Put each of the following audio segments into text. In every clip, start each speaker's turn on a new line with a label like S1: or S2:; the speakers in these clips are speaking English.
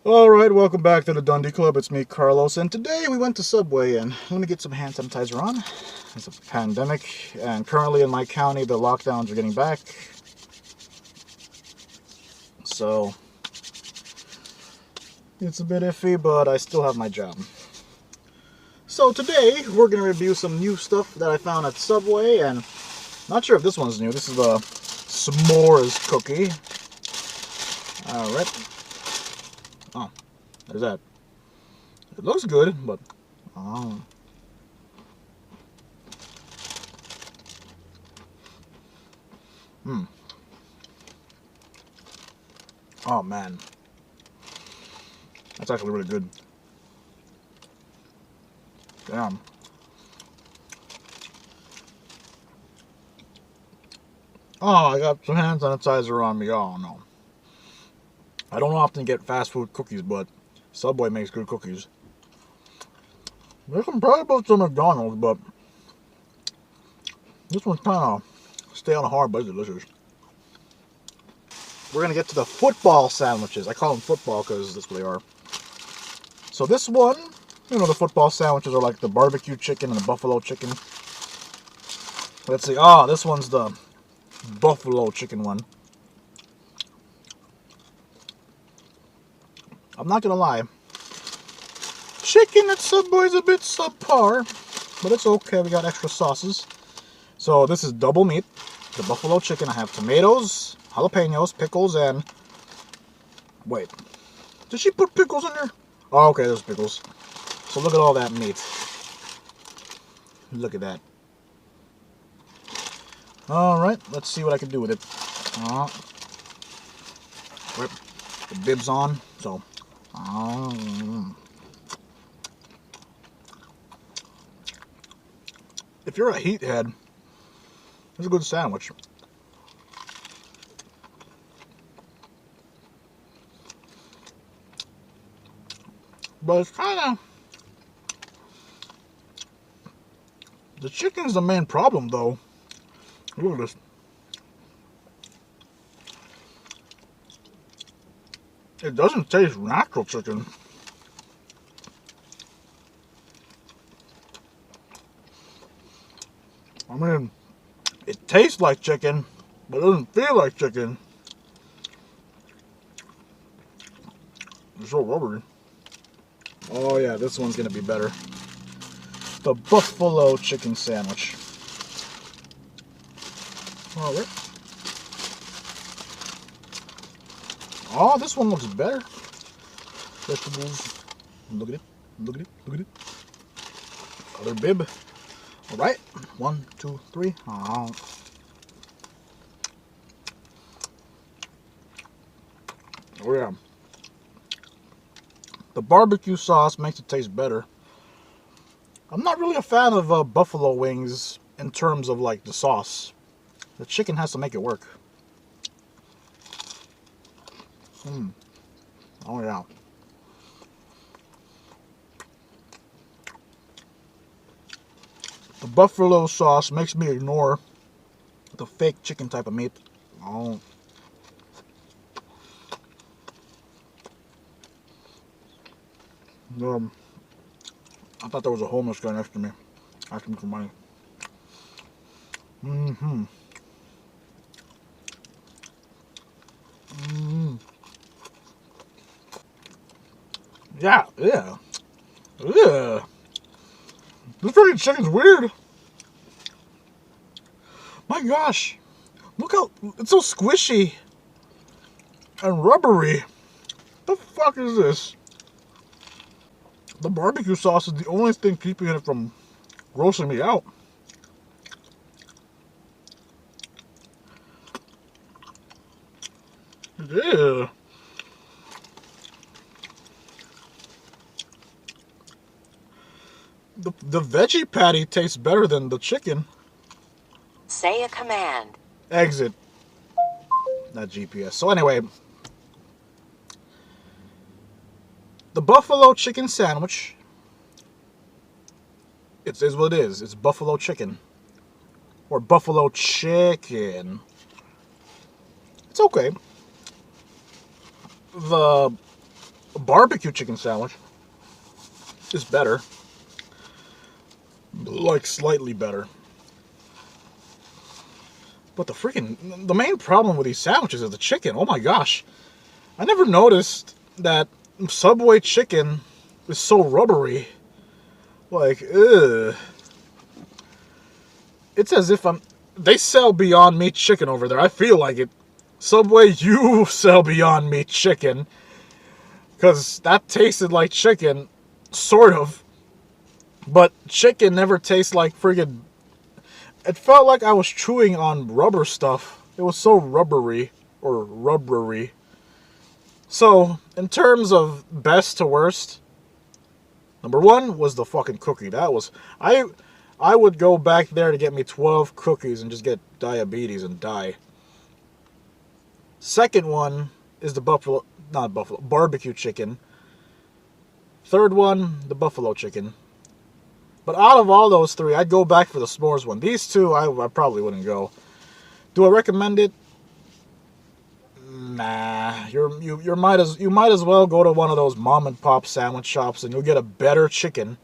S1: Alright, welcome back to the Dundee Club. It's me, Carlos, and today we went to Subway, and let me get some hand sanitizer on. It's a pandemic, and currently in my county, the lockdowns are getting back. So, it's a bit iffy, but I still have my job. So today, we're going to review some new stuff that I found at Subway, and not sure if this one's new. This is the S'mores cookie. Alright. Oh, there's that. It looks good, but oh. Oh man, that's actually really good. Damn. Oh, I got some hand sanitizer on me. Oh no. I don't often get fast food cookies, but Subway makes good cookies. They're comparable to McDonald's, but this one's kind of stay on hard, but it's delicious. We're going to get to the football sandwiches. I call them football because that's what they are. So this one, you know, the football sandwiches are like the barbecue chicken and the buffalo chicken. Let's see. Ah, this one's the buffalo chicken one. I'm not going to lie. Chicken at Subway's a bit subpar, but it's okay. We got extra sauces. So this is double meat, the buffalo chicken. I have tomatoes, jalapenos, pickles, and wait, did she put pickles in there? Oh, okay, there's pickles. So look at all that meat. Look at that. All right, let's see what I can do with it. Rip the bibs on. So, if you're a heat head, it's a good sandwich. But it's kind of... the chicken's the main problem, though. Look at this. It doesn't taste natural chicken. I mean, it tastes like chicken, but it doesn't feel like chicken. It's so rubbery. Oh yeah, this one's gonna be better. The buffalo chicken sandwich. Alright. Oh, this one looks better. Vegetables. Look at it. Look at it. Look at it. Other bib. Alright. 1, 2, 3. Oh. Oh yeah. The barbecue sauce makes it taste better. I'm not really a fan of buffalo wings in terms of like the sauce. The chicken has to make it work. Oh yeah. The buffalo sauce makes me ignore the fake chicken type of meat. Oh. I thought there was a homeless guy next to me asking for money. Yeah, yeah. Yeah. This freaking chicken's weird. My gosh. Look how it's so squishy and rubbery. The fuck is this? The barbecue sauce is the only thing keeping it from grossing me out. Yeah. The veggie patty tastes better than the chicken.
S2: Say a command.
S1: Exit. Not GPS. So anyway, the buffalo chicken sandwich, it is what it is. It's buffalo chicken. Or buffalo chicken. It's okay. The A barbecue chicken sandwich is better. Like, slightly better. But the main problem with these sandwiches is the chicken. Oh my gosh. I never noticed that Subway chicken is so rubbery. Like, ugh. It's as if they sell Beyond Meat chicken over there. I feel like it. Subway, you sell Beyond Meat chicken. Because that tasted like chicken. Sort of. But chicken never tastes like friggin'... It felt like I was chewing on rubber stuff. It was so rubbery. Or rubbery. So, in terms of best to worst, number one was the fucking cookie. That was... I would go back there to get me 12 cookies and just get diabetes and die. Second one is the barbecue chicken. Third one, the buffalo chicken. But out of all those three, I'd go back for the s'mores one. These two, I probably wouldn't go. Do I recommend it? Nah. You might as well go to one of those mom and pop sandwich shops and you'll get a better chicken.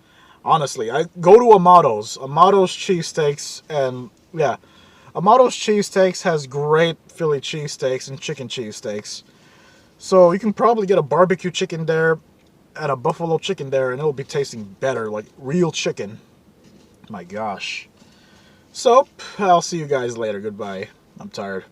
S1: Honestly, I go to Amato's. Amato's cheesesteaks, and yeah, Amato's cheesesteaks has great Philly cheesesteaks and chicken cheesesteaks. So you can probably get a barbecue chicken there and a buffalo chicken there, and it'll be tasting better, like real chicken. My gosh. So, I'll see you guys later. Goodbye. I'm tired.